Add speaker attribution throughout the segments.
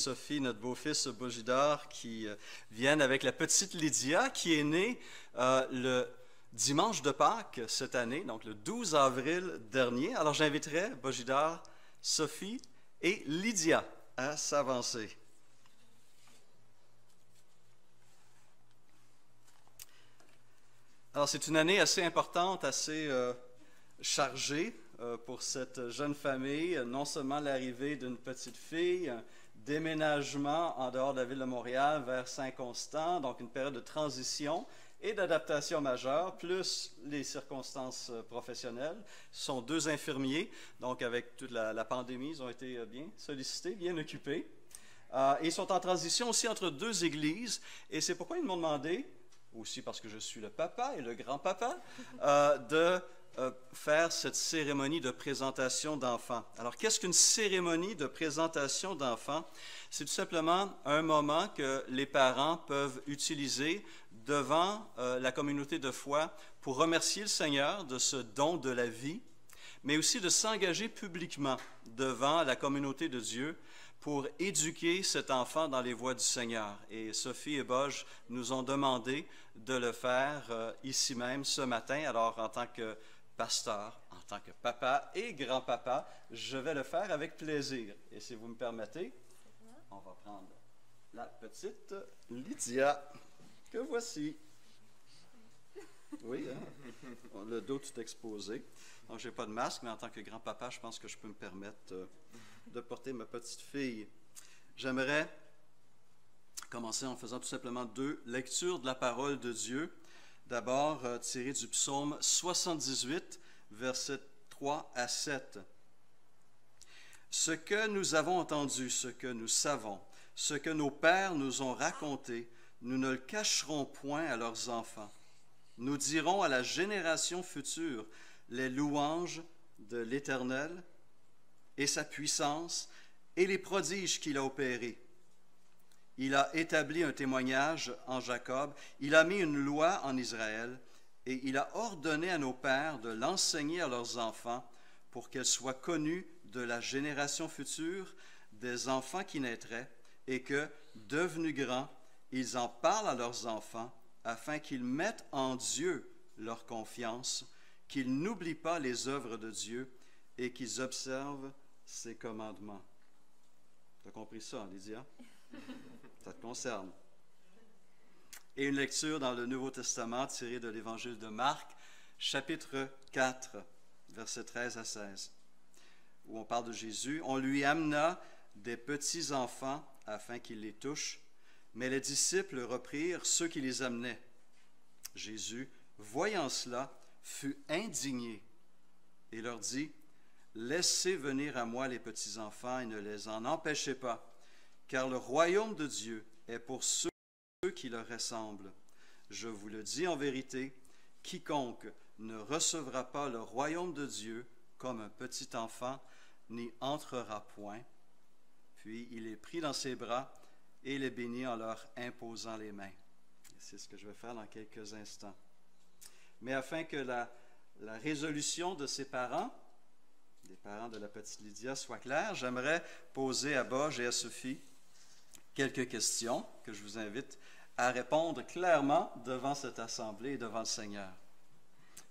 Speaker 1: Sophie, notre beau-fils Bojidar, qui viennent avec la petite Lydia, qui est née le dimanche de Pâques cette année, donc le 12 avril dernier. Alors j'inviterai Bojidar, Sophie et Lydia à s'avancer. Alors c'est une année assez importante, assez chargée pour cette jeune famille. Non seulement l'arrivée d'une petite fille, un déménagement en dehors de la ville de Montréal vers Saint-Constant, donc une période de transition et d'adaptation majeure, plus les circonstances professionnelles. Ce sont deux infirmiers, donc avec toute la pandémie, ils ont été bien sollicités, bien occupés. Ils sont en transition aussi entre deux églises, et c'est pourquoi ils m'ont demandé, aussi parce que je suis le papa et le grand-papa, de faire cette cérémonie de présentation d'enfants. Alors, qu'est-ce qu'une cérémonie de présentation d'enfants? C'est tout simplement un moment que les parents peuvent utiliser devant la communauté de foi pour remercier le Seigneur de ce don de la vie, mais aussi de s'engager publiquement devant la communauté de Dieu pour éduquer cet enfant dans les voies du Seigneur. Et Sophie et Boj nous ont demandé de le faire ici même ce matin. Alors, en tant que pasteur, en tant que papa et grand-papa, je vais le faire avec plaisir. Et si vous me permettez, on va prendre la petite Lydia, que voici. Oui, hein? Le dos tout exposé. Donc, je n'ai pas de masque, mais en tant que grand-papa, je pense que je peux me permettre de porter ma petite fille. J'aimerais commencer en faisant tout simplement deux lectures de la parole de Dieu. D'abord, tiré du psaume 78, versets 3 à 7. Ce que nous avons entendu, ce que nous savons, ce que nos pères nous ont raconté, nous ne le cacherons point à leurs enfants. Nous dirons à la génération future les louanges de l'Éternel et sa puissance et les prodiges qu'il a opérés. Il a établi un témoignage en Jacob, il a mis une loi en Israël, et il a ordonné à nos pères de l'enseigner à leurs enfants pour qu'elle soit connue de la génération future des enfants qui naîtraient, et que, devenus grands, ils en parlent à leurs enfants, afin qu'ils mettent en Dieu leur confiance, qu'ils n'oublient pas les œuvres de Dieu et qu'ils observent ses commandements. Tu as compris ça, Lydia? Ça te concerne. Et une lecture dans le Nouveau Testament tirée de l'Évangile de Marc, chapitre 4, versets 13 à 16, où on parle de Jésus. On lui amena des petits-enfants afin qu'il les touche, mais les disciples reprirent ceux qui les amenaient. Jésus, voyant cela, fut indigné et leur dit: laissez venir à moi les petits-enfants et ne les en empêchez pas, car le royaume de Dieu est pour ceux qui leur ressemblent. Je vous le dis en vérité, quiconque ne recevra pas le royaume de Dieu comme un petit enfant n'y entrera point. Puis il les prit dans ses bras et les bénit en leur imposant les mains. C'est ce que je vais faire dans quelques instants. Mais afin que la résolution de ses parents, des parents de la petite Lydia, soit claire, j'aimerais poser à Boj et à Sophie quelques questions que je vous invite à répondre clairement devant cette assemblée et devant le Seigneur.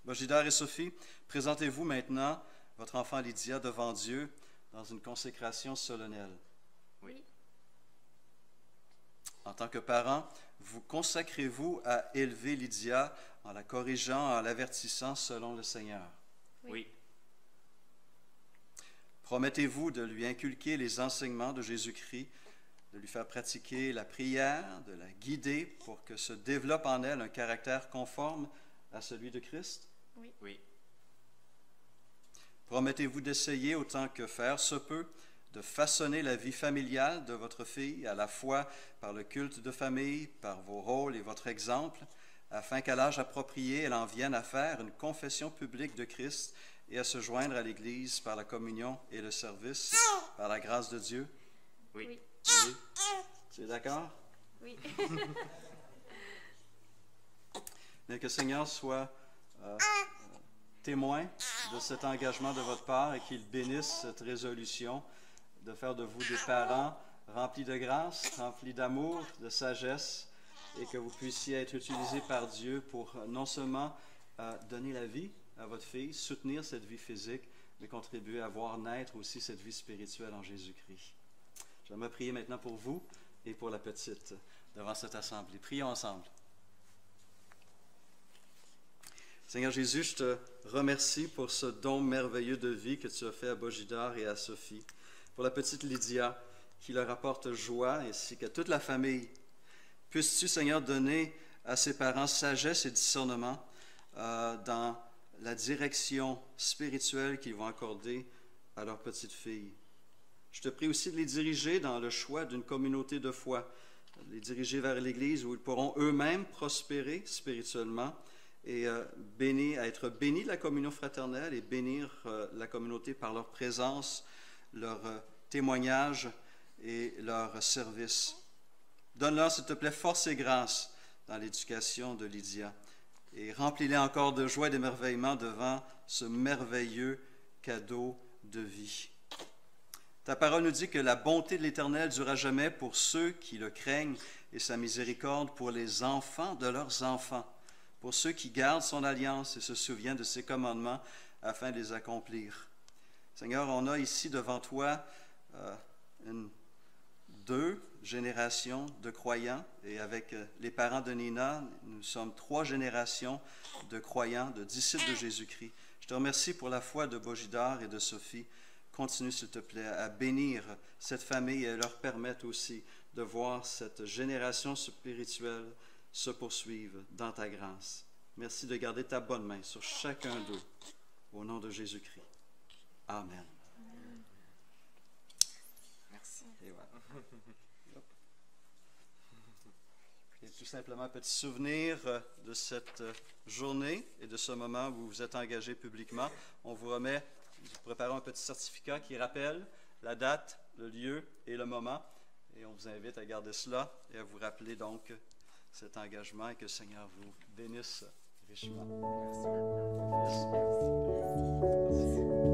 Speaker 1: Bojidar et Sophie, présentez-vous maintenant votre enfant Lydia devant Dieu dans une consécration solennelle.
Speaker 2: Oui.
Speaker 1: En tant que parent, vous consacrez-vous à élever Lydia en la corrigeant, en l'avertissant selon le Seigneur?
Speaker 2: Oui.
Speaker 1: Promettez-vous de lui inculquer les enseignements de Jésus-Christ, de lui faire pratiquer la prière, de la guider pour que se développe en elle un caractère conforme à celui de Christ?
Speaker 2: Oui.
Speaker 3: Oui.
Speaker 1: Promettez-vous d'essayer autant que faire se peut de façonner la vie familiale de votre fille, à la fois par le culte de famille, par vos rôles et votre exemple, afin qu'à l'âge approprié, elle en vienne à faire une confession publique de Christ et à se joindre à l'Église par la communion et le service, par la grâce de Dieu?
Speaker 3: Oui.
Speaker 2: Oui.
Speaker 1: Oui. Tu es d'accord?
Speaker 2: Oui.
Speaker 1: Mais que le Seigneur soit témoin de cet engagement de votre part et qu'il bénisse cette résolution de faire de vous des parents rempli de grâce, rempli d'amour, de sagesse, et que vous puissiez être utilisé par Dieu pour non seulement donner la vie à votre fille, soutenir cette vie physique, mais contribuer à voir naître aussi cette vie spirituelle en Jésus-Christ. J'aimerais prier maintenant pour vous et pour la petite devant cette assemblée. Prions ensemble. Seigneur Jésus, je te remercie pour ce don merveilleux de vie que tu as fait à Bojidar et à Sophie, pour la petite Lydia qui leur apporte joie, ainsi qu'à toute la famille. Puisses-tu, Seigneur, donner à ses parents sagesse et discernement dans la direction spirituelle qu'ils vont accorder à leur petite fille. Je te prie aussi de les diriger dans le choix d'une communauté de foi, les diriger vers l'Église où ils pourront eux-mêmes prospérer spirituellement et être bénis de la communion fraternelle et bénir la communauté par leur présence, leur témoignage et leur service. Donne-leur, s'il te plaît, force et grâce dans l'éducation de Lydia et remplis-les encore de joie et d'émerveillement devant ce merveilleux cadeau de vie. Ta parole nous dit que la bonté de l'Éternel dure à jamais pour ceux qui le craignent et sa miséricorde pour les enfants de leurs enfants, pour ceux qui gardent son alliance et se souviennent de ses commandements afin de les accomplir. Seigneur, on a ici devant toi deux générations de croyants et avec les parents de Nina, nous sommes 3 générations de croyants, de disciples de Jésus-Christ. Je te remercie pour la foi de Bojidar et de Sophie. Continue, s'il te plaît, à bénir cette famille et leur permettre aussi de voir cette génération spirituelle se poursuivre dans ta grâce. Merci de garder ta bonne main sur chacun d'eux. Au nom de Jésus-Christ. Amen.
Speaker 2: Merci.
Speaker 1: Et voilà. Et tout simplement un petit souvenir de cette journée et de ce moment où vous vous êtes engagé publiquement. On vous remet, nous préparons un petit certificat qui rappelle la date, le lieu et le moment. Et on vous invite à garder cela et à vous rappeler donc cet engagement et que le Seigneur vous bénisse richement.
Speaker 2: Merci.
Speaker 1: Merci.